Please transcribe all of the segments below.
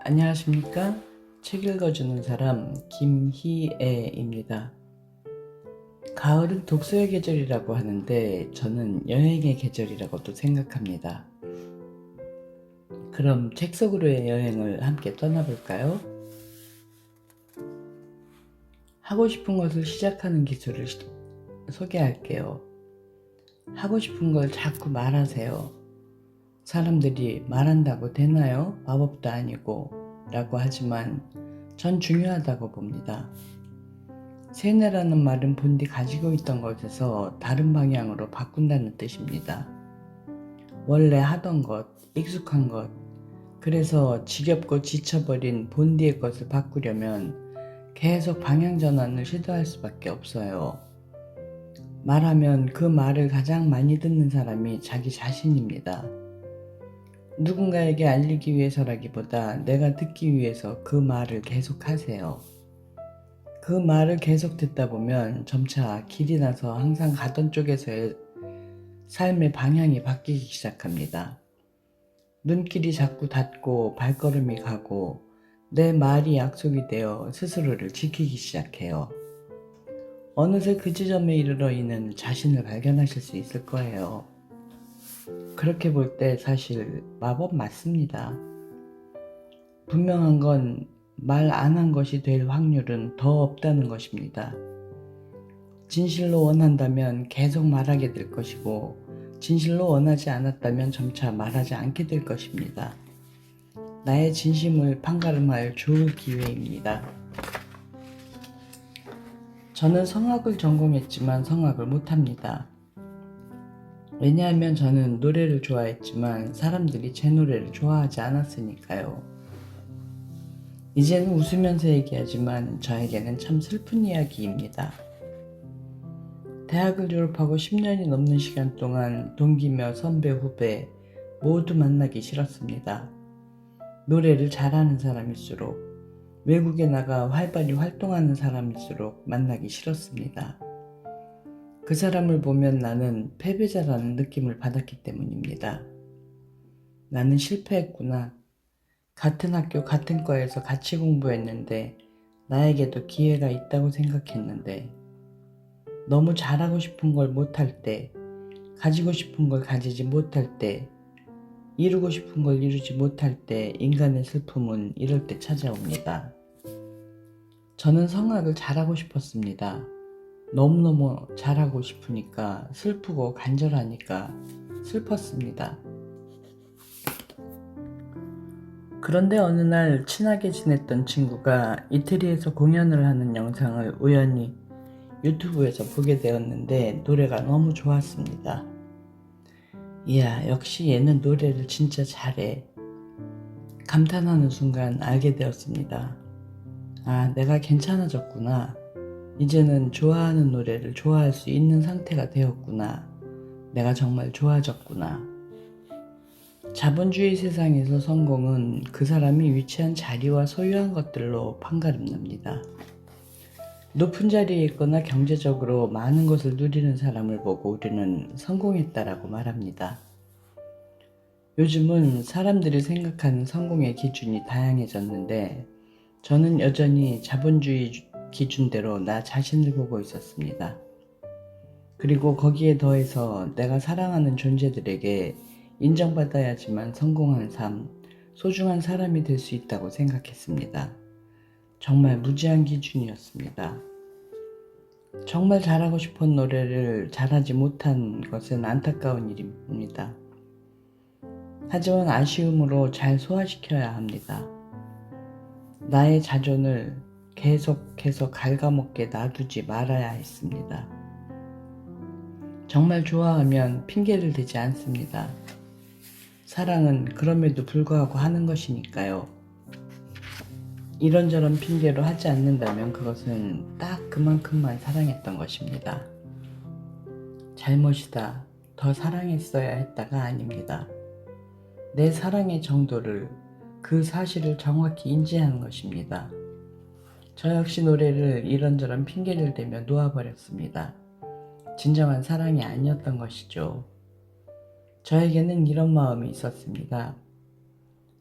안녕하십니까? 책 읽어주는 사람 김희애입니다. 가을은 독서의 계절이라고 하는데 저는 여행의 계절이라고도 생각합니다. 그럼 책 속으로의 여행을 함께 떠나볼까요? 하고 싶은 것을 시작하는 기술을 소개할게요. 하고 싶은 걸 자꾸 말하세요. 사람들이 말한다고 되나요? 마법도 아니고 라고 하지만 전 중요하다고 봅니다. 세뇌라는 말은 본디 가지고 있던 것에서 다른 방향으로 바꾼다는 뜻입니다. 원래 하던 것, 익숙한 것, 그래서 지겹고 지쳐버린 본디의 것을 바꾸려면 계속 방향 전환을 시도할 수밖에 없어요. 말하면 그 말을 가장 많이 듣는 사람이 자기 자신입니다. 누군가에게 알리기 위해서라기보다 내가 듣기 위해서 그 말을 계속 하세요. 그 말을 계속 듣다 보면 점차 길이 나서 항상 가던 쪽에서의 삶의 방향이 바뀌기 시작합니다. 눈길이 자꾸 닫고 발걸음이 가고 내 말이 약속이 되어 스스로를 지키기 시작해요. 어느새 그 지점에 이르러 있는 자신을 발견하실 수 있을 거예요. 그렇게 볼 때 사실 마법 맞습니다. 분명한 건 말 안 한 것이 될 확률은 더 없다는 것입니다. 진실로 원한다면 계속 말하게 될 것이고 진실로 원하지 않았다면 점차 말하지 않게 될 것입니다. 나의 진심을 판가름할 좋은 기회입니다. 저는 성악을 전공했지만 성악을 못합니다. 왜냐하면 저는 노래를 좋아했지만 사람들이 제 노래를 좋아하지 않았으니까요. 이제는 웃으면서 얘기하지만 저에게는 참 슬픈 이야기입니다. 대학을 졸업하고 10년이 넘는 시간 동안 동기며 선배, 후배 모두 만나기 싫었습니다. 노래를 잘하는 사람일수록, 외국에 나가 활발히 활동하는 사람일수록 만나기 싫었습니다. 그 사람을 보면 나는 패배자라는 느낌을 받았기 때문입니다. 나는 실패했구나. 같은 학교, 같은 과에서 같이 공부했는데 나에게도 기회가 있다고 생각했는데 너무 잘하고 싶은 걸 못할 때, 가지고 싶은 걸 가지지 못할 때, 이루고 싶은 걸 이루지 못할 때 인간의 슬픔은 이럴 때 찾아옵니다. 저는 성악을 잘하고 싶었습니다. 너무너무 잘하고 싶으니까, 슬프고 간절하니까 슬펐습니다. 그런데 어느 날 친하게 지냈던 친구가 이태리에서 공연을 하는 영상을 우연히 유튜브에서 보게 되었는데 노래가 너무 좋았습니다. 이야, 역시 얘는 노래를 진짜 잘해. 감탄하는 순간 알게 되었습니다. 아, 내가 괜찮아졌구나. 이제는 좋아하는 노래를 좋아할 수 있는 상태가 되었구나. 내가 정말 좋아졌구나. 자본주의 세상에서 성공은 그 사람이 위치한 자리와 소유한 것들로 판가름납니다. 높은 자리에 있거나 경제적으로 많은 것을 누리는 사람을 보고 우리는 성공했다라고 말합니다. 요즘은 사람들이 생각하는 성공의 기준이 다양해졌는데 저는 여전히 자본주의 기준대로 나 자신을 보고 있었습니다. 그리고 거기에 더해서 내가 사랑하는 존재들에게 인정받아야지만 성공한 삶, 소중한 사람이 될 수 있다고 생각했습니다. 정말 무지한 기준이었습니다. 정말 잘하고 싶은 노래를 잘하지 못한 것은 안타까운 일입니다. 하지만 아쉬움으로 잘 소화시켜야 합니다. 나의 자존을 계속해서 갉아먹게 놔두지 말아야 했습니다. 정말 좋아하면 핑계를 대지 않습니다. 사랑은 그럼에도 불구하고 하는 것이니까요. 이런저런 핑계로 하지 않는다면 그것은 딱 그만큼만 사랑했던 것입니다. 잘못이다, 더 사랑했어야 했다가 아닙니다. 내 사랑의 정도를, 그 사실을 정확히 인지하는 것입니다. 저 역시 노래를 이런저런 핑계를 대며 놓아버렸습니다. 진정한 사랑이 아니었던 것이죠. 저에게는 이런 마음이 있었습니다.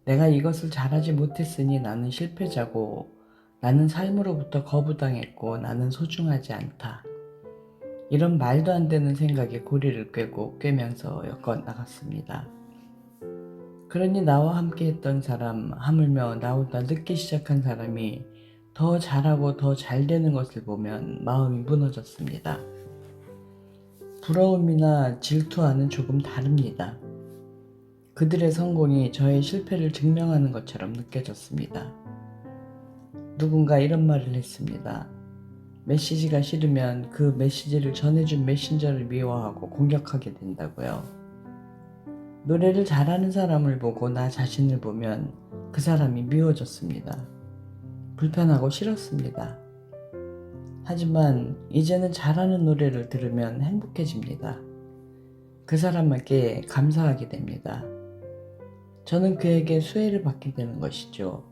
내가 이것을 잘하지 못했으니 나는 실패자고, 나는 삶으로부터 거부당했고, 나는 소중하지 않다. 이런 말도 안 되는 생각에 고리를 꿰면서 엮어 나갔습니다. 그러니 나와 함께 했던 사람, 하물며 나보다 늦게 시작한 사람이 더 잘하고 더 잘 되는 것을 보면 마음이 무너졌습니다. 부러움이나 질투와는 조금 다릅니다. 그들의 성공이 저의 실패를 증명하는 것처럼 느껴졌습니다. 누군가 이런 말을 했습니다. 메시지가 싫으면 그 메시지를 전해준 메신저를 미워하고 공격하게 된다고요. 노래를 잘하는 사람을 보고 나 자신을 보면 그 사람이 미워졌습니다. 불편하고 싫었습니다. 하지만 이제는 잘하는 노래를 들으면 행복해집니다. 그 사람에게 감사하게 됩니다. 저는 그에게 수혜를 받게 되는 것이죠.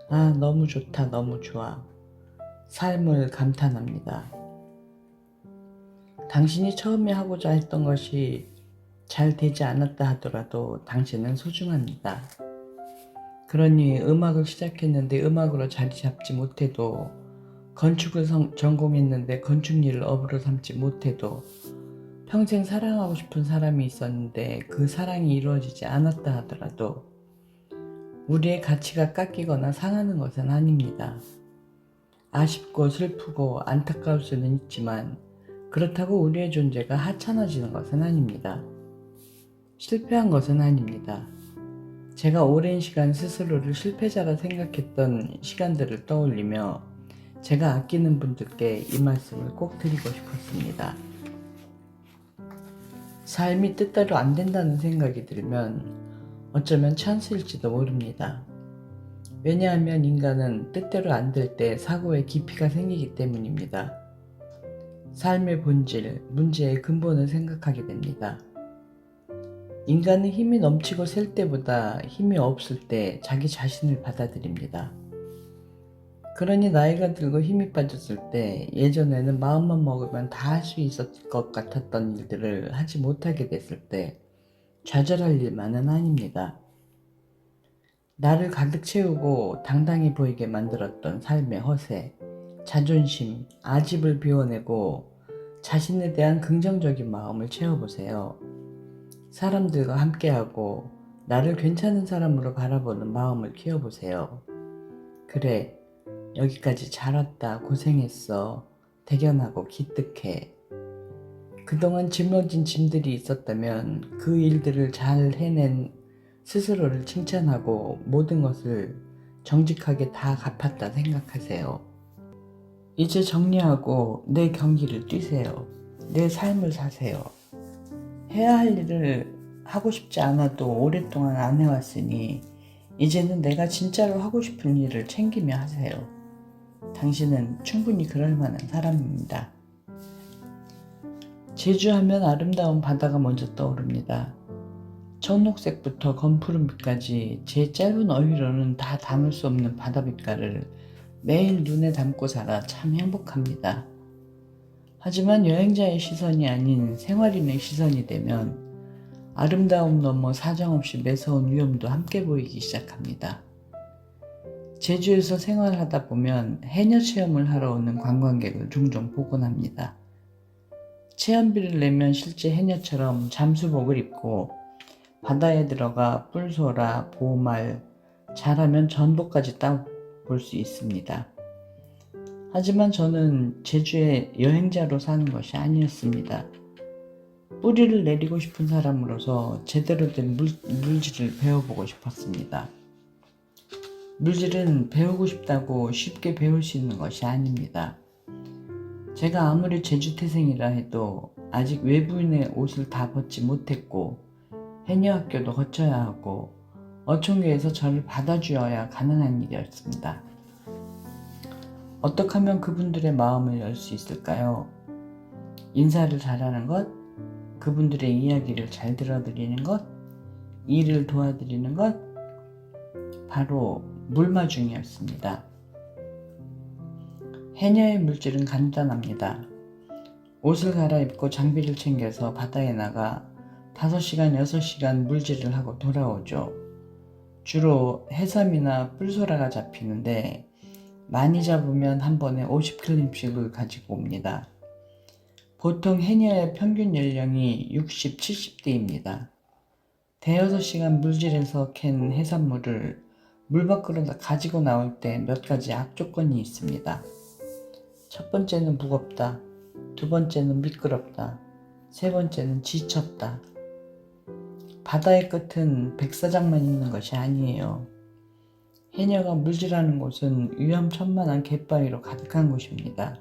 아, 너무 좋다, 너무 좋아. 삶을 감탄합니다. 당신이 처음에 하고자 했던 것이 잘 되지 않았다 하더라도 당신은 소중합니다. 그러니 음악을 시작했는데 음악으로 자리 잡지 못해도, 건축을 전공했는데 건축 일을 업으로 삼지 못해도, 평생 사랑하고 싶은 사람이 있었는데 그 사랑이 이루어지지 않았다 하더라도 우리의 가치가 깎이거나 상하는 것은 아닙니다. 아쉽고 슬프고 안타까울 수는 있지만 그렇다고 우리의 존재가 하찮아지는 것은 아닙니다. 실패한 것은 아닙니다. 제가 오랜 시간 스스로를 실패자라 생각했던 시간들을 떠올리며 제가 아끼는 분들께 이 말씀을 꼭 드리고 싶었습니다. 삶이 뜻대로 안 된다는 생각이 들면 어쩌면 찬스일지도 모릅니다. 왜냐하면 인간은 뜻대로 안 될 때 사고에 깊이가 생기기 때문입니다. 삶의 본질, 문제의 근본을 생각하게 됩니다. 인간은 힘이 넘치고 셀 때보다 힘이 없을 때 자기 자신을 받아들입니다. 그러니 나이가 들고 힘이 빠졌을 때 예전에는 마음만 먹으면 다 할 수 있었을 것 같았던 일들을 하지 못하게 됐을 때 좌절할 일만은 아닙니다. 나를 가득 채우고 당당해 보이게 만들었던 삶의 허세, 자존심, 아집을 비워내고 자신에 대한 긍정적인 마음을 채워보세요. 사람들과 함께하고 나를 괜찮은 사람으로 바라보는 마음을 키워보세요. 그래, 여기까지 잘 왔다, 고생했어, 대견하고 기특해. 그동안 짊어진 짐들이 있었다면 그 일들을 잘 해낸 스스로를 칭찬하고 모든 것을 정직하게 다 갚았다 생각하세요. 이제 정리하고 내 경기를 뛰세요. 내 삶을 사세요. 해야 할 일을 하고 싶지 않아도 오랫동안 안 해왔으니 이제는 내가 진짜로 하고 싶은 일을 챙기며 하세요. 당신은 충분히 그럴 만한 사람입니다. 제주하면 아름다운 바다가 먼저 떠오릅니다. 청록색부터 검푸른빛까지 제 짧은 어휘로는 다 담을 수 없는 바다 빛깔을 매일 눈에 담고 살아 참 행복합니다. 하지만 여행자의 시선이 아닌 생활인의 시선이 되면 아름다움 넘어 사정없이 매서운 위험도 함께 보이기 시작합니다. 제주에서 생활하다 보면 해녀 체험을 하러 오는 관광객을 종종 보곤 합니다. 체험비를 내면 실제 해녀처럼 잠수복을 입고 바다에 들어가 뿔소라, 보말, 잘하면 전복까지 따볼 수 있습니다. 하지만 저는 제주에 여행자로 사는 것이 아니었습니다. 뿌리를 내리고 싶은 사람으로서 제대로 된 물질을 배워보고 싶었습니다. 물질은 배우고 싶다고 쉽게 배울 수 있는 것이 아닙니다. 제가 아무리 제주 태생이라 해도 아직 외부인의 옷을 다 벗지 못했고 해녀 학교도 거쳐야 하고 어촌계에서 저를 받아주어야 가능한 일이었습니다. 어떻게 하면 그분들의 마음을 열 수 있을까요? 인사를 잘하는 것, 그분들의 이야기를 잘 들어드리는 것, 일을 도와드리는 것, 바로 물마중이었습니다. 해녀의 물질은 간단합니다. 옷을 갈아입고 장비를 챙겨서 바다에 나가 5시간, 6시간 물질을 하고 돌아오죠. 주로 해삼이나 뿔소라가 잡히는데 많이 잡으면 한 번에 50클램씩을 가지고 옵니다. 보통 해녀의 평균 연령이 60, 70대입니다. 대여섯 시간 물질에서 캔 해산물을 물 밖으로 가지고 나올 때 몇 가지 악조건이 있습니다. 첫 번째는 무겁다. 두 번째는 미끄럽다. 세 번째는 지쳤다. 바다의 끝은 백사장만 있는 것이 아니에요. 해녀가 물질하는 곳은 위험천만한 갯바위로 가득한 곳입니다.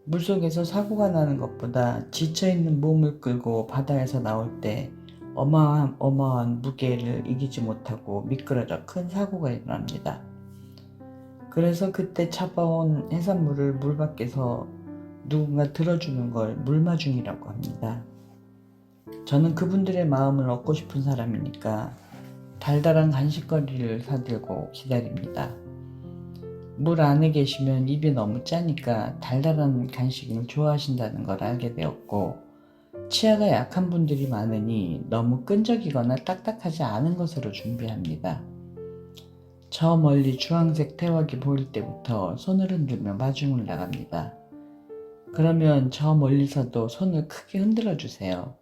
물속에서 사고가 나는 것보다 지쳐있는 몸을 끌고 바다에서 나올 때 어마어마한 무게를 이기지 못하고 미끄러져 큰 사고가 일어납니다. 그래서 그때 잡아온 해산물을 물 밖에서 누군가 들어주는 걸 물마중이라고 합니다. 저는 그분들의 마음을 얻고 싶은 사람이니까 달달한 간식거리를 사들고 기다립니다. 물 안에 계시면 입이 너무 짜니까 달달한 간식을 좋아하신다는 걸 알게 되었고, 치아가 약한 분들이 많으니 너무 끈적이거나 딱딱하지 않은 것으로 준비합니다. 저 멀리 주황색 태왁이 보일 때부터 손을 흔들며 마중을 나갑니다. 그러면 저 멀리서도 손을 크게 흔들어 주세요.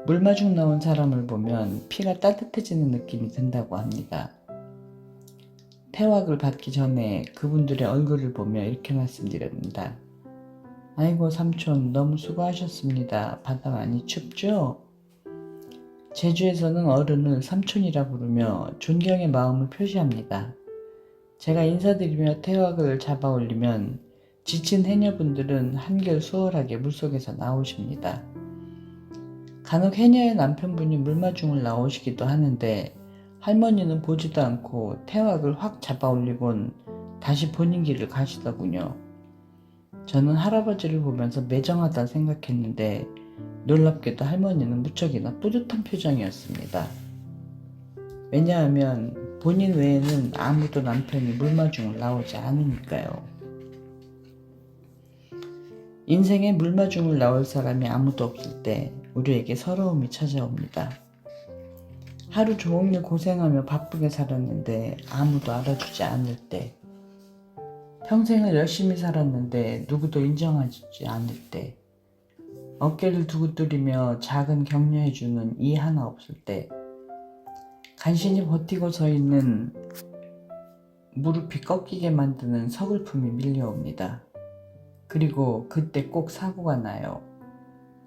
물마중 나온 사람을 보면 피가 따뜻해지는 느낌이 든다고 합니다. 태왁을 받기 전에 그분들의 얼굴을 보며 이렇게 말씀드립니다. 아이고 삼촌 너무 수고하셨습니다. 바다 많이 춥죠? 제주에서는 어른을 삼촌이라 부르며 존경의 마음을 표시합니다. 제가 인사드리며 태왁을 잡아 올리면 지친 해녀분들은 한결 수월하게 물속에서 나오십니다. 간혹 해녀의 남편분이 물마중을 나오시기도 하는데 할머니는 보지도 않고 태왁을 확 잡아 올리곤 다시 본인 길을 가시더군요. 저는 할아버지를 보면서 매정하다 생각했는데 놀랍게도 할머니는 무척이나 뿌듯한 표정이었습니다. 왜냐하면 본인 외에는 아무도 남편이 물마중을 나오지 않으니까요. 인생에 물마중을 나올 사람이 아무도 없을 때 우리에게 서러움이 찾아옵니다. 하루 종일 고생하며 바쁘게 살았는데 아무도 알아주지 않을 때, 평생을 열심히 살았는데 누구도 인정하지 않을 때, 어깨를 두드리며 작은 격려해주는 이 하나 없을 때, 간신히 버티고 서 있는 무릎이 꺾이게 만드는 서글픔이 밀려옵니다. 그리고 그때 꼭 사고가 나요.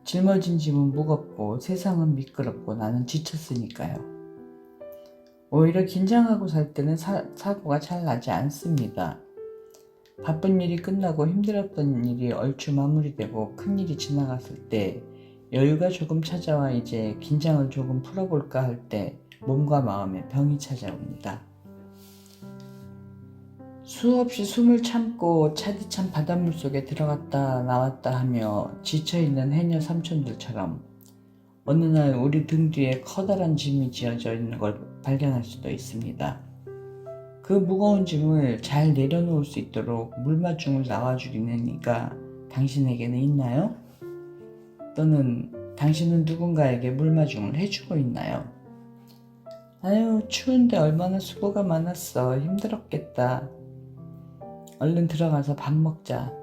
짊어진 짐은 무겁고 세상은 미끄럽고 나는 지쳤으니까요. 오히려 긴장하고 살 때는 사고가 잘 나지 않습니다. 바쁜 일이 끝나고 힘들었던 일이 얼추 마무리되고 큰 일이 지나갔을 때 여유가 조금 찾아와 이제 긴장을 조금 풀어볼까 할 때 몸과 마음에 병이 찾아옵니다. 수없이 숨을 참고 차디찬 바닷물 속에 들어갔다 나왔다 하며 지쳐있는 해녀 삼촌들처럼 어느 날 우리 등 뒤에 커다란 짐이 지어져 있는 걸 발견할 수도 있습니다. 그 무거운 짐을 잘 내려놓을 수 있도록 물마중을 나와주기는 이가 당신에게는 있나요? 또는 당신은 누군가에게 물마중을 해주고 있나요? 아유 추운데 얼마나 수고가 많았어. 힘들었겠다. 얼른 들어가서 밥 먹자.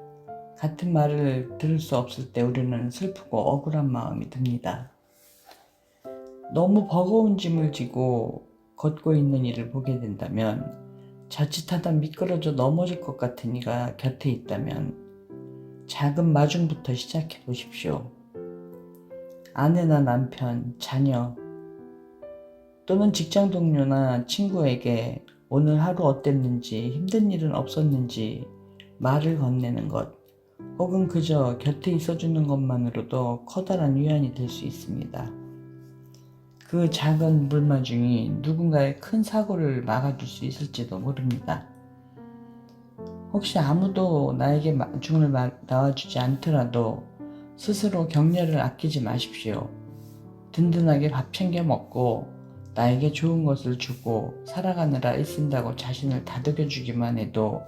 같은 말을 들을 수 없을 때 우리는 슬프고 억울한 마음이 듭니다. 너무 버거운 짐을 지고 걷고 있는 이를 보게 된다면, 자칫하다 미끄러져 넘어질 것 같은 이가 곁에 있다면 작은 마중부터 시작해 보십시오. 아내나 남편, 자녀 또는 직장 동료나 친구에게 오늘 하루 어땠는지, 힘든 일은 없었는지 말을 건네는 것, 혹은 그저 곁에 있어주는 것만으로도 커다란 위안이 될 수 있습니다. 그 작은 물마중이 누군가의 큰 사고를 막아줄 수 있을지도 모릅니다. 혹시 아무도 나에게 마중을 나와주지 않더라도 스스로 격려를 아끼지 마십시오. 든든하게 밥 챙겨 먹고 나에게 좋은 것을 주고 살아가느라 애쓴다고 자신을 다독여주기만 해도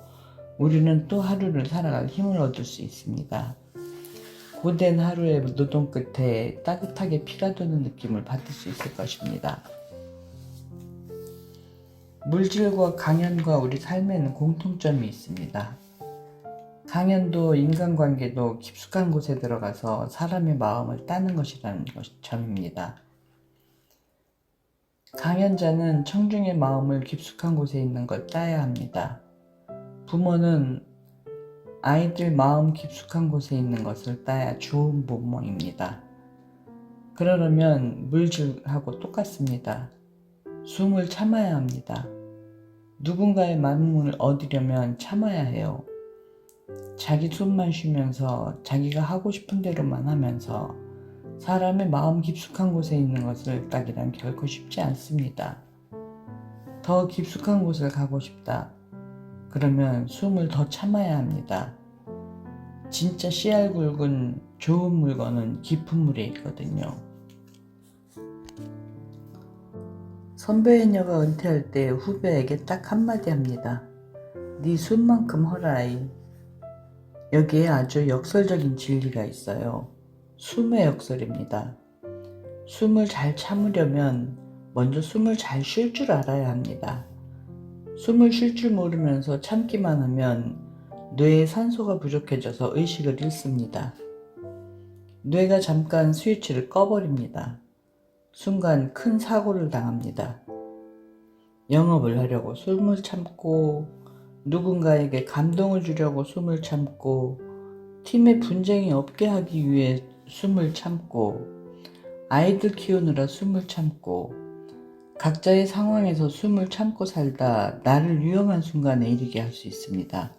우리는 또 하루를 살아갈 힘을 얻을 수 있습니다. 고된 하루의 노동 끝에 따뜻하게 피가 도는 느낌을 받을 수 있을 것입니다. 물질과 강연과 우리 삶에는 공통점이 있습니다. 강연도 인간관계도 깊숙한 곳에 들어가서 사람의 마음을 따는 것이라는 점입니다. 강연자는 청중의 마음을 깊숙한 곳에 있는 걸 따야 합니다. 부모는 아이들 마음 깊숙한 곳에 있는 것을 따야 좋은 부모입니다. 그러려면 물질하고 똑같습니다. 숨을 참아야 합니다. 누군가의 마음을 얻으려면 참아야 해요. 자기 숨만 쉬면서 자기가 하고 싶은 대로만 하면서 사람의 마음 깊숙한 곳에 있는 것을 따기란 결코 쉽지 않습니다. 더 깊숙한 곳을 가고 싶다. 그러면 숨을 더 참아야 합니다. 진짜 씨알 굵은 좋은 물건은 깊은 물에 있거든요. 선배 해녀가 은퇴할 때 후배에게 딱 한마디 합니다. 네 숨만큼 허라이. 여기에 아주 역설적인 진리가 있어요. 숨의 역설입니다. 숨을 잘 참으려면 먼저 숨을 잘 쉴 줄 알아야 합니다. 숨을 쉴 줄 모르면서 참기만 하면 뇌에 산소가 부족해져서 의식을 잃습니다. 뇌가 잠깐 스위치를 꺼버립니다. 순간 큰 사고를 당합니다. 영업을 하려고 숨을 참고, 누군가에게 감동을 주려고 숨을 참고, 팀에 분쟁이 없게 하기 위해 숨을 참고, 아이들 키우느라 숨을 참고, 각자의 상황에서 숨을 참고 살다 나를 위험한 순간에 이르게 할 수 있습니다.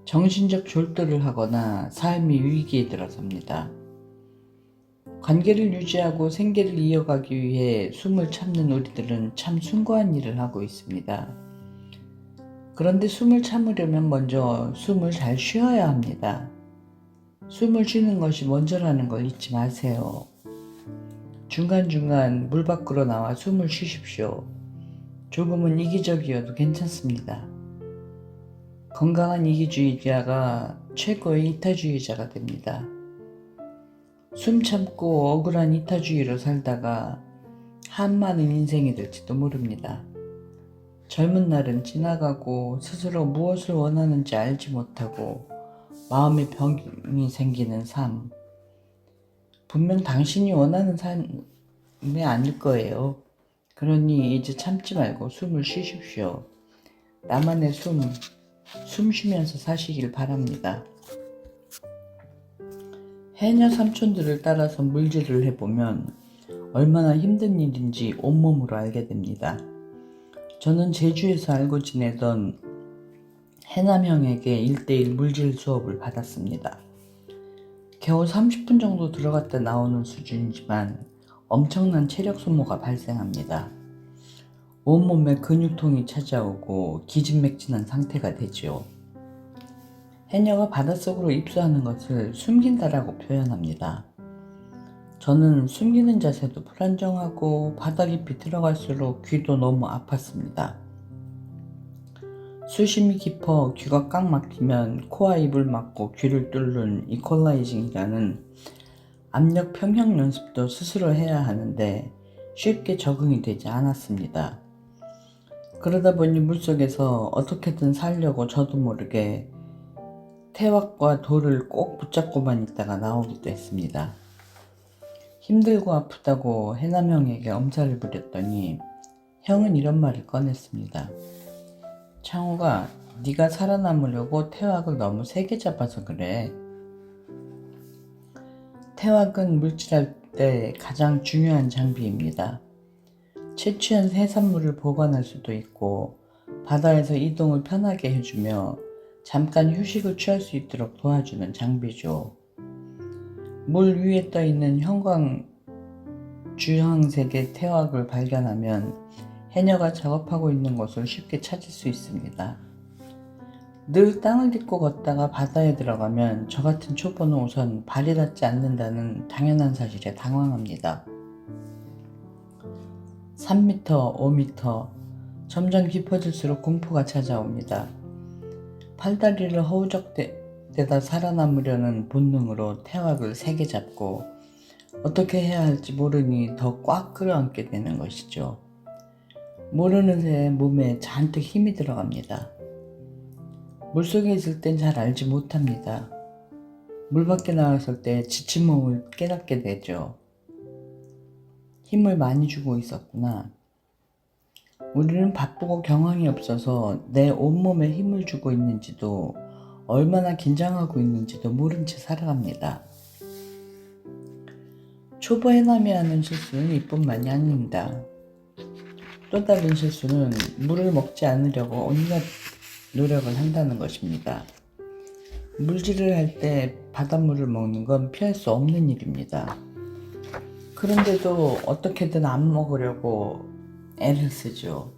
정신적 졸도를 하거나 삶이 위기에 들어섭니다. 관계를 유지하고 생계를 이어가기 위해 숨을 참는 우리들은 참 숭고한 일을 하고 있습니다. 그런데 숨을 참으려면 먼저 숨을 잘 쉬어야 합니다. 숨을 쉬는 것이 먼저라는 걸 잊지 마세요. 중간중간 물 밖으로 나와 숨을 쉬십시오. 조금은 이기적이어도 괜찮습니다. 건강한 이기주의자가 최고의 이타주의자가 됩니다. 숨 참고 억울한 이타주의로 살다가 한많은 인생이 될지도 모릅니다. 젊은 날은 지나가고 스스로 무엇을 원하는지 알지 못하고 마음의 병이 생기는 삶. 분명 당신이 원하는 삶이 아닐 거예요. 그러니 이제 참지 말고 숨을 쉬십시오. 나만의 숨 쉬면서 사시길 바랍니다. 해녀 삼촌들을 따라서 물질을 해보면 얼마나 힘든 일인지 온몸으로 알게 됩니다. 저는 제주에서 알고 지내던 해남형에게 1:1 물질 수업을 받았습니다. 겨우 30분 정도 들어갔다 나오는 수준이지만 엄청난 체력 소모가 발생합니다. 온몸에 근육통이 찾아오고 기진맥진한 상태가 되지요. 해녀가 바닷속으로 입수하는 것을 숨긴다라고 표현합니다. 저는 숨기는 자세도 불안정하고 바다 깊이 들어갈수록 귀도 너무 아팠습니다. 수심이 깊어 귀가 꽉 막히면 코와 입을 막고 귀를 뚫는 이퀄라이징이라는 압력 평형 연습도 스스로 해야 하는데 쉽게 적응이 되지 않았습니다. 그러다 보니 물속에서 어떻게든 살려고 저도 모르게 태왁과 돌을 꼭 붙잡고만 있다가 나오기도 했습니다. 힘들고 아프다고 해남형에게 엄살을 부렸더니 형은 이런 말을 꺼냈습니다. 창호가 네가 살아남으려고 태왁을 너무 세게 잡아서 그래. 태왁은 물질할 때 가장 중요한 장비입니다. 채취한 해산물을 보관할 수도 있고 바다에서 이동을 편하게 해주며 잠깐 휴식을 취할 수 있도록 도와주는 장비죠. 물 위에 떠있는 형광 주황색의 태왁을 발견하면 해녀가 작업하고 있는 곳을 쉽게 찾을 수 있습니다. 늘 땅을 딛고 걷다가 바다에 들어가면 저 같은 초보는 우선 발이 닿지 않는다는 당연한 사실에 당황합니다. 3m, 5m, 점점 깊어질수록 공포가 찾아옵니다. 팔다리를 허우적대다 살아남으려는 본능으로 태왁을 세게 잡고 어떻게 해야 할지 모르니 더 꽉 끌어안게 되는 것이죠. 모르는 새에 몸에 잔뜩 힘이 들어갑니다. 물속에 있을 땐 잘 알지 못합니다. 물 밖에 나왔을 때 지친 몸을 깨닫게 되죠. 힘을 많이 주고 있었구나. 우리는 바쁘고 경황이 없어서 내 온몸에 힘을 주고 있는지도 얼마나 긴장하고 있는지도 모른 채 살아갑니다. 초보 해남이 하는 실수는 이뿐만이 아닙니다. 또 다른 실수는 물을 먹지 않으려고 온갖 노력을 한다는 것입니다. 물질을 할 때 바닷물을 먹는 건 피할 수 없는 일입니다. 그런데도 어떻게든 안 먹으려고 애를 쓰죠.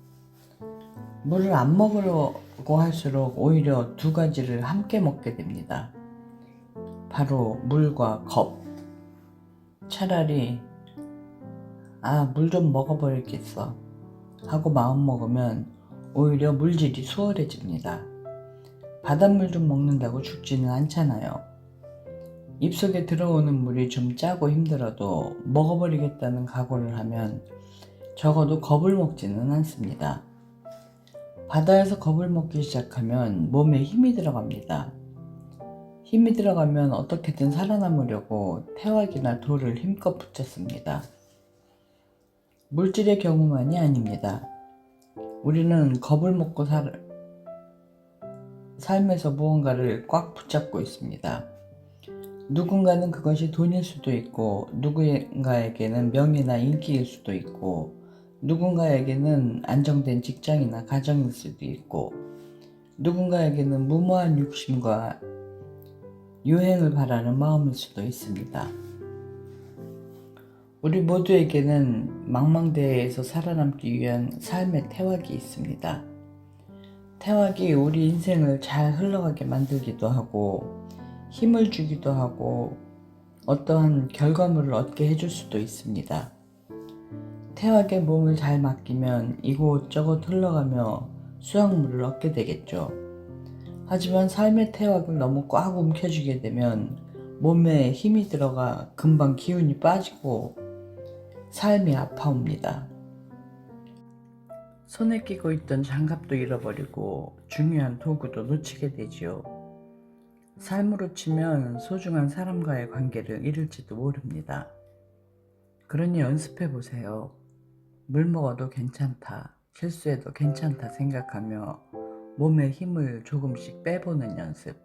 물을 안 먹으려고 할수록 오히려 두 가지를 함께 먹게 됩니다. 바로 물과 겁. 차라리 물 좀 먹어버리겠어 하고 마음먹으면 오히려 물질이 수월해집니다. 바닷물 좀 먹는다고 죽지는 않잖아요. 입속에 들어오는 물이 좀 짜고 힘들어도 먹어버리겠다는 각오를 하면 적어도 겁을 먹지는 않습니다. 바다에서 겁을 먹기 시작하면 몸에 힘이 들어갑니다. 힘이 들어가면 어떻게든 살아남으려고 태왁이나 돌을 힘껏 붙잡습니다. 물질의 경우만이 아닙니다. 우리는 겁을 먹고 삶에서 무언가를 꽉 붙잡고 있습니다. 누군가는 그것이 돈일 수도 있고, 누군가에게는 명예나 인기일 수도 있고, 누군가에게는 안정된 직장이나 가정일 수도 있고, 누군가에게는 무모한 욕심과 유행을 바라는 마음일 수도 있습니다. 우리 모두에게는 망망대해에서 살아남기 위한 삶의 태왁이 있습니다. 태왁이 우리 인생을 잘 흘러가게 만들기도 하고 힘을 주기도 하고 어떠한 결과물을 얻게 해줄 수도 있습니다. 태왁에 몸을 잘 맡기면 이곳저곳 흘러가며 수확물을 얻게 되겠죠. 하지만 삶의 태왁을 너무 꽉 움켜쥐게 되면 몸에 힘이 들어가 금방 기운이 빠지고 삶이 아파옵니다. 손에 끼고 있던 장갑도 잃어버리고 중요한 도구도 놓치게 되지요. 삶으로 치면 소중한 사람과의 관계를 잃을지도 모릅니다. 그러니 연습해 보세요. 물 먹어도 괜찮다, 실수해도 괜찮다 생각하며 몸에 힘을 조금씩 빼보는 연습.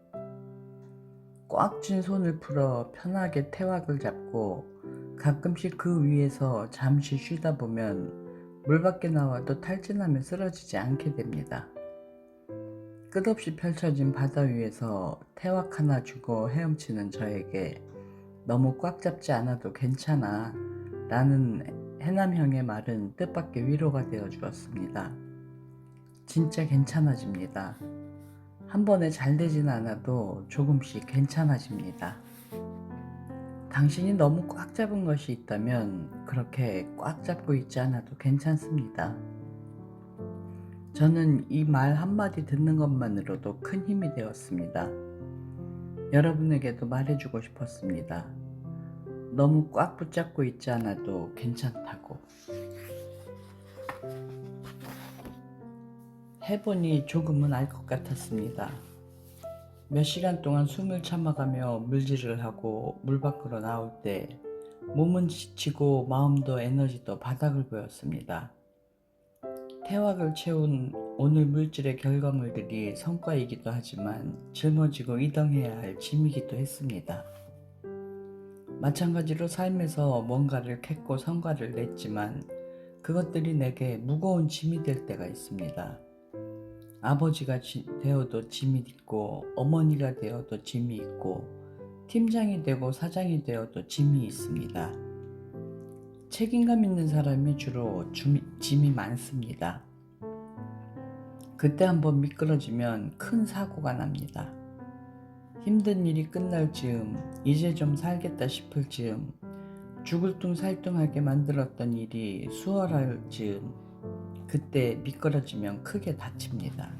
꽉 쥔 손을 풀어 편하게 태왁을 잡고 가끔씩 그 위에서 잠시 쉬다 보면 물 밖에 나와도 탈진하며 쓰러지지 않게 됩니다. 끝없이 펼쳐진 바다 위에서 태왁 하나 주고 헤엄치는 저에게 너무 꽉 잡지 않아도 괜찮아 라는 해남형의 말은 뜻밖의 위로가 되어 주었습니다. 진짜 괜찮아집니다. 한 번에 잘 되진 않아도 조금씩 괜찮아집니다. 당신이 너무 꽉 잡은 것이 있다면 그렇게 꽉 잡고 있지 않아도 괜찮습니다. 저는 이 말 한마디 듣는 것만으로도 큰 힘이 되었습니다. 여러분에게도 말해주고 싶었습니다. 너무 꽉 붙잡고 있지 않아도 괜찮다고. 해보니 조금은 알 것 같았습니다. 몇 시간 동안 숨을 참아가며 물질을 하고 물 밖으로 나올 때 몸은 지치고 마음도 에너지도 바닥을 보였습니다. 태왁을 채운 오늘 물질의 결과물들이 성과이기도 하지만 짊어지고 이동해야 할 짐이기도 했습니다. 마찬가지로 삶에서 뭔가를 캤고 성과를 냈지만 그것들이 내게 무거운 짐이 될 때가 있습니다. 아버지가 되어도 짐이 있고 어머니가 되어도 짐이 있고 팀장이 되고 사장이 되어도 짐이 있습니다. 책임감 있는 사람이 주로 짐이 많습니다. 그때 한번 미끄러지면 큰 사고가 납니다. 힘든 일이 끝날 즈음, 이제 좀 살겠다 싶을 즈음, 죽을 둥 살둥하게 만들었던 일이 수월할 즈음, 그때 미끄러지면 크게 다칩니다.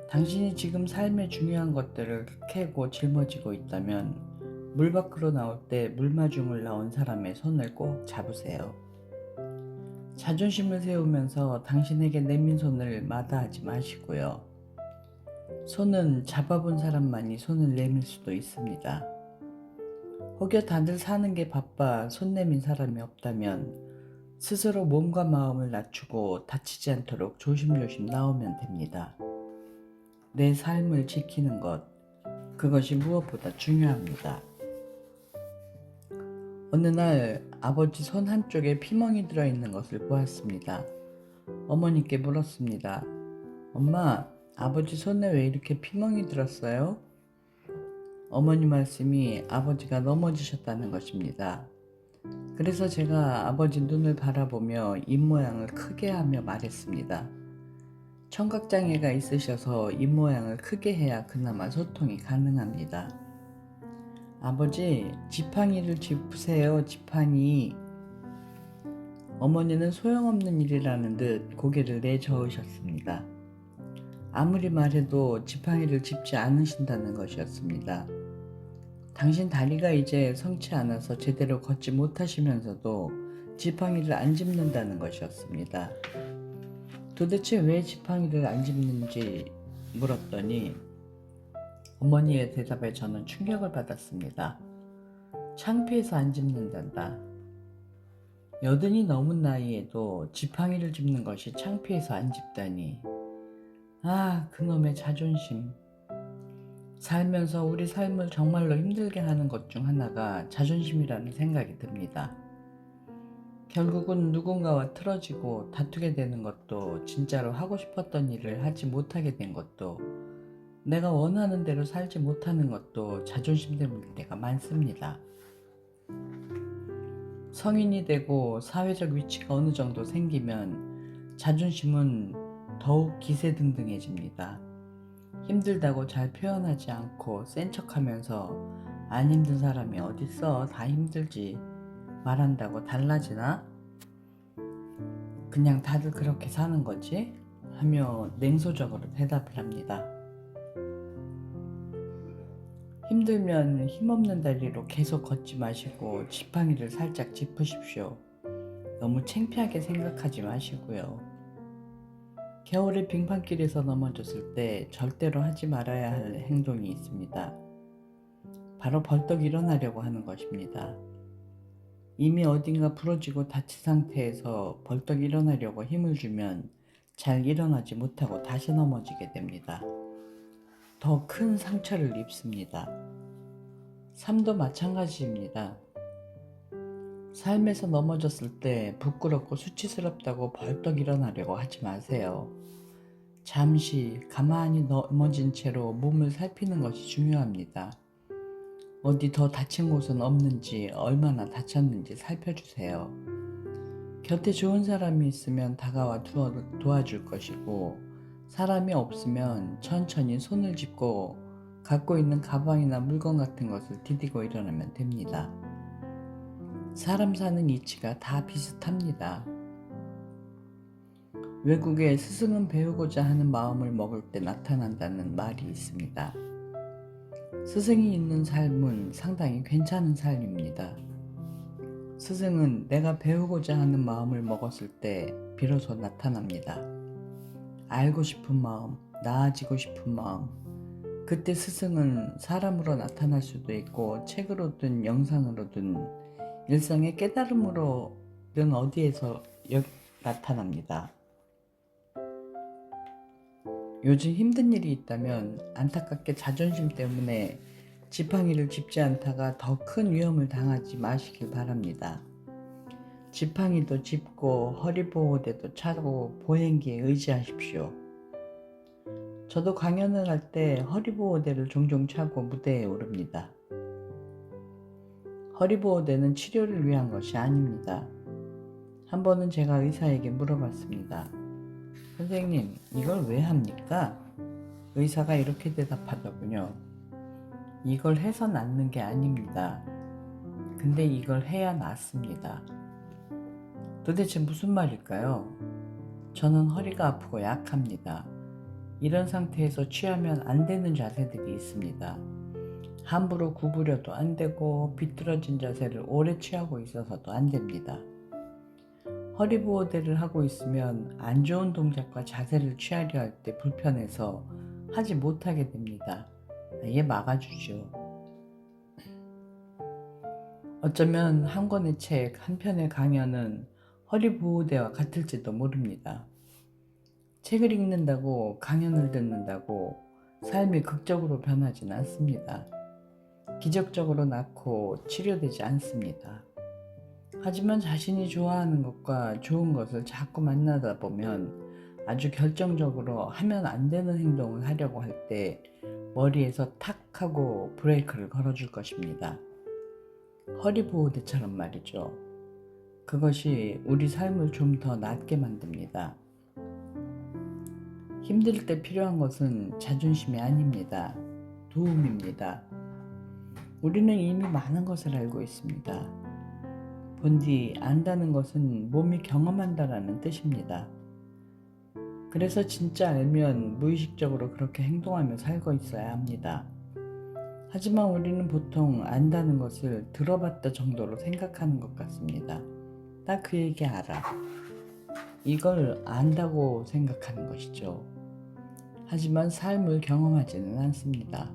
당신이 지금 삶의 중요한 것들을 캐고 짊어지고 있다면 물 밖으로 나올 때 물마중을 나온 사람의 손을 꼭 잡으세요. 자존심을 세우면서 당신에게 내민 손을 마다하지 마시고요. 손은 잡아본 사람만이 손을 내밀 수도 있습니다. 혹여 다들 사는 게 바빠 손 내민 사람이 없다면 스스로 몸과 마음을 낮추고 다치지 않도록 조심조심 나오면 됩니다. 내 삶을 지키는 것, 그것이 무엇보다 중요합니다. 어느 날 아버지 손 한쪽에 피멍이 들어있는 것을 보았습니다. 어머니께 물었습니다. 엄마, 아버지 손에 왜 이렇게 피멍이 들었어요? 어머니 말씀이 아버지가 넘어지셨다는 것입니다. 그래서 제가 아버지 눈을 바라보며 입모양을 크게 하며 말했습니다. 청각장애가 있으셔서 입모양을 크게 해야 그나마 소통이 가능합니다. 아버지, 지팡이를 짚으세요, 지팡이. 어머니는 소용없는 일이라는 듯 고개를 내저으셨습니다. 아무리 말해도 지팡이를 짚지 않으신다는 것이었습니다. 당신 다리가 이제 성치 않아서 제대로 걷지 못하시면서도 지팡이를 안 짚는다는 것이었습니다. 도대체 왜 지팡이를 안 짚는지 물었더니 어머니의 대답에 저는 충격을 받았습니다. 창피해서 안 짚는단다. 여든이 넘은 나이에도 지팡이를 짚는 것이 창피해서 안 짚다니. 아, 그놈의 자존심. 살면서 우리 삶을 정말로 힘들게 하는 것 중 하나가 자존심이라는 생각이 듭니다. 결국은 누군가와 틀어지고 다투게 되는 것도, 진짜로 하고 싶었던 일을 하지 못하게 된 것도, 내가 원하는 대로 살지 못하는 것도 자존심 때문일 때가 많습니다. 성인이 되고 사회적 위치가 어느 정도 생기면 자존심은 더욱 기세등등해집니다. 힘들다고 잘 표현하지 않고 센 척하면서 안 힘든 사람이 어딨어, 다 힘들지 말한다고 달라지나? 그냥 다들 그렇게 사는 거지? 하며 냉소적으로 대답을 합니다. 힘들면 힘없는 다리로 계속 걷지 마시고 지팡이를 살짝 짚으십시오. 너무 창피하게 생각하지 마시고요. 겨울에 빙판길에서 넘어졌을 때 절대로 하지 말아야 할 행동이 있습니다. 바로 벌떡 일어나려고 하는 것입니다. 이미 어딘가 부러지고 다친 상태에서 벌떡 일어나려고 힘을 주면 잘 일어나지 못하고 다시 넘어지게 됩니다. 더 큰 상처를 입습니다. 삶도 마찬가지입니다. 삶에서 넘어졌을 때 부끄럽고 수치스럽다고 벌떡 일어나려고 하지 마세요. 잠시 가만히 넘어진 채로 몸을 살피는 것이 중요합니다. 어디 더 다친 곳은 없는지, 얼마나 다쳤는지 살펴주세요. 곁에 좋은 사람이 있으면 다가와 도와줄 것이고, 사람이 없으면 천천히 손을 짚고 갖고 있는 가방이나 물건 같은 것을 디디고 일어나면 됩니다. 사람 사는 이치가 다 비슷합니다. 외국에 스승은 배우고자 하는 마음을 먹을 때 나타난다는 말이 있습니다. 스승이 있는 삶은 상당히 괜찮은 삶입니다. 스승은 내가 배우고자 하는 마음을 먹었을 때 비로소 나타납니다. 알고 싶은 마음, 나아지고 싶은 마음. 그때 스승은 사람으로 나타날 수도 있고 책으로든 영상으로든 일상의 깨달음으로든 어디에서 나타납니다. 요즘 힘든 일이 있다면 안타깝게 자존심 때문에 지팡이를 짚지 않다가 더 큰 위험을 당하지 마시길 바랍니다. 지팡이도 짚고 허리보호대도 차고 보행기에 의지하십시오. 저도 강연을 할 때 허리보호대를 종종 차고 무대에 오릅니다. 허리보호대는 치료를 위한 것이 아닙니다. 한 번은 제가 의사에게 물어봤습니다. 선생님, 이걸 왜 합니까? 의사가 이렇게 대답하더군요. 이걸 해서 낫는 게 아닙니다. 근데 이걸 해야 낫습니다. 도대체 무슨 말일까요? 저는 허리가 아프고 약합니다. 이런 상태에서 취하면 안 되는 자세들이 있습니다. 함부로 구부려도 안 되고 비뚤어진 자세를 오래 취하고 있어서도 안 됩니다. 허리 보호대를 하고 있으면 안 좋은 동작과 자세를 취하려 할 때 불편해서 하지 못하게 됩니다. 아예 막아주죠. 어쩌면 한 권의 책, 한 편의 강연은 허리 보호대와 같을지도 모릅니다. 책을 읽는다고, 강연을 듣는다고 삶이 극적으로 변하지는 않습니다. 기적적으로 낫고 치료되지 않습니다. 하지만 자신이 좋아하는 것과 좋은 것을 자꾸 만나다 보면 아주 결정적으로 하면 안 되는 행동을 하려고 할 때 머리에서 탁 하고 브레이크를 걸어줄 것입니다. 허리 보호대처럼 말이죠. 그것이 우리 삶을 좀 더 낫게 만듭니다. 힘들 때 필요한 것은 자존심이 아닙니다. 도움입니다. 우리는 이미 많은 것을 알고 있습니다. 본디 안다는 것은 몸이 경험한다라는 뜻입니다. 그래서 진짜 알면 무의식적으로 그렇게 행동하며 살고 있어야 합니다. 하지만 우리는 보통 안다는 것을 들어봤다 정도로 생각하는 것 같습니다. 나 그 얘기 알아. 이걸 안다고 생각하는 것이죠. 하지만 삶을 경험하지는 않습니다.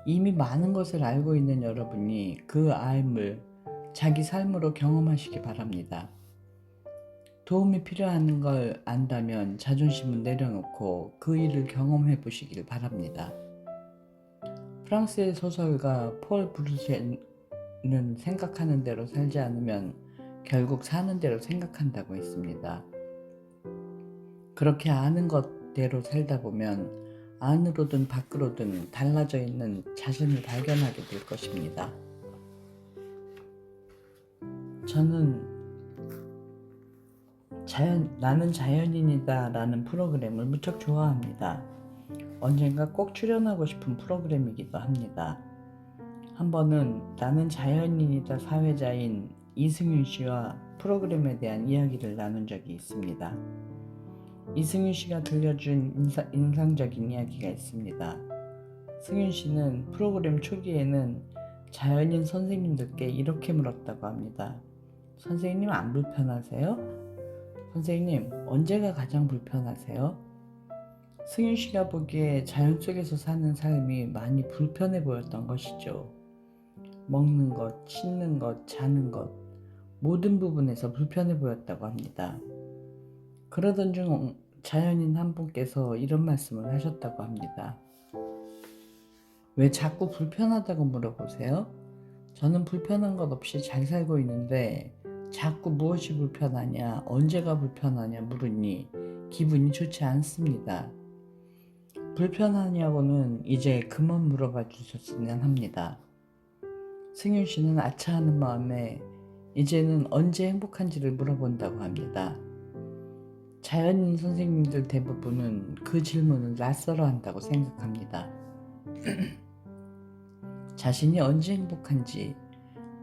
이미 많은 것을 알고 있는 여러분이 그 알을 자기 삶으로 경험하시기 바랍니다. 도움이 필요한 걸 안다면 자존심은 내려놓고 그 일을 경험해 보시길 바랍니다. 프랑스의 소설가 폴 브루제는 생각하는 대로 살지 않으면 결국 사는 대로 생각한다고 했습니다. 그렇게 아는 것대로 살다 보면 안으로든 밖으로든 달라져 있는 자신을 발견하게 될 것입니다. 저는 나는 자연인이다 라는 프로그램을 무척 좋아합니다. 언젠가 꼭 출연하고 싶은 프로그램이기도 합니다. 한 번은 나는 자연인이다 사회자인 이승윤 씨와 프로그램에 대한 이야기를 나눈 적이 있습니다. 이승윤 씨가 들려준 인상적인 이야기가 있습니다. 승윤 씨는 프로그램 초기에는 자연인 선생님들께 이렇게 물었다고 합니다. 선생님 안 불편하세요? 선생님 언제가 가장 불편하세요? 승윤 씨가 보기에 자연 속에서 사는 삶이 많이 불편해 보였던 것이죠. 먹는 것, 씻는 것, 자는 것 모든 부분에서 불편해 보였다고 합니다. 그러던 중 자연인 한 분께서 이런 말씀을 하셨다고 합니다. 왜 자꾸 불편하다고 물어보세요? 저는 불편한 것 없이 잘 살고 있는데 자꾸 무엇이 불편하냐, 언제가 불편하냐 물으니 기분이 좋지 않습니다. 불편하냐고는 이제 그만 물어봐 주셨으면 합니다. 승윤 씨는 아차하는 마음에 이제는 언제 행복한지를 물어본다고 합니다. 자연인 선생님들 대부분은 그 질문을 낯설어 한다고 생각합니다. 자신이 언제 행복한지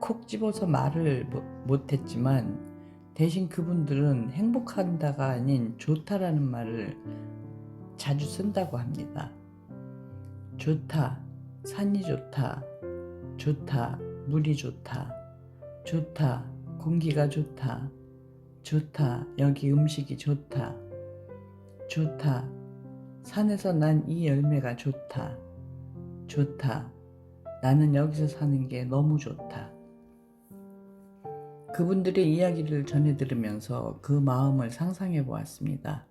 콕 집어서 말을 못했지만 대신 그분들은 행복한다가 아닌 좋다라는 말을 자주 쓴다고 합니다. 좋다, 산이 좋다, 좋다, 물이 좋다, 좋다, 공기가 좋다, 좋다, 여기 음식이 좋다, 좋다, 산에서 난 이 열매가 좋다, 좋다, 나는 여기서 사는 게 너무 좋다. 그분들의 이야기를 전해 들으면서 그 마음을 상상해 보았습니다.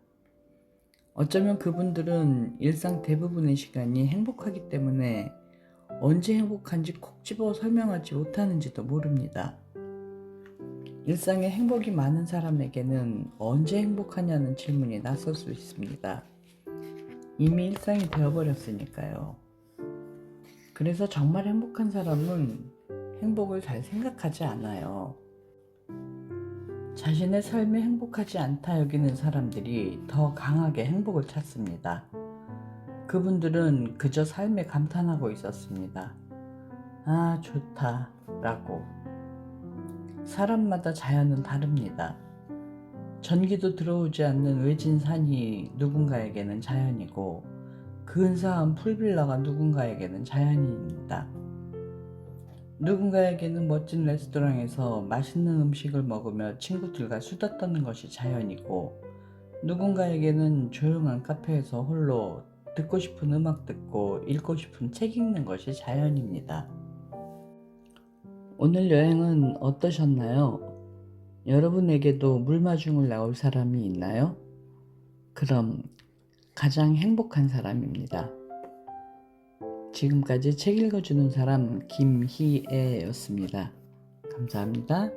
어쩌면 그분들은 일상 대부분의 시간이 행복하기 때문에 언제 행복한지 콕 집어 설명하지 못하는지도 모릅니다. 일상에 행복이 많은 사람에게는 언제 행복하냐는 질문이 낯설 수 있습니다. 이미 일상이 되어버렸으니까요. 그래서 정말 행복한 사람은 행복을 잘 생각하지 않아요. 자신의 삶이 행복하지 않다 여기는 사람들이 더 강하게 행복을 찾습니다. 그분들은 그저 삶에 감탄하고 있었습니다. 아, 좋다 라고. 사람마다 자연은 다릅니다. 전기도 들어오지 않는 외진 산이 누군가에게는 자연이고 근사한 풀빌라가 누군가에게는 자연입니다. 누군가에게는 멋진 레스토랑에서 맛있는 음식을 먹으며 친구들과 수다 떠는 것이 자연이고, 누군가에게는 조용한 카페에서 홀로 듣고 싶은 음악 듣고 읽고 싶은 책 읽는 것이 자연입니다. 오늘 여행은 어떠셨나요? 여러분에게도 물마중을 나올 사람이 있나요? 그럼 가장 행복한 사람입니다. 지금까지 책 읽어주는 사람 김희애였습니다. 감사합니다.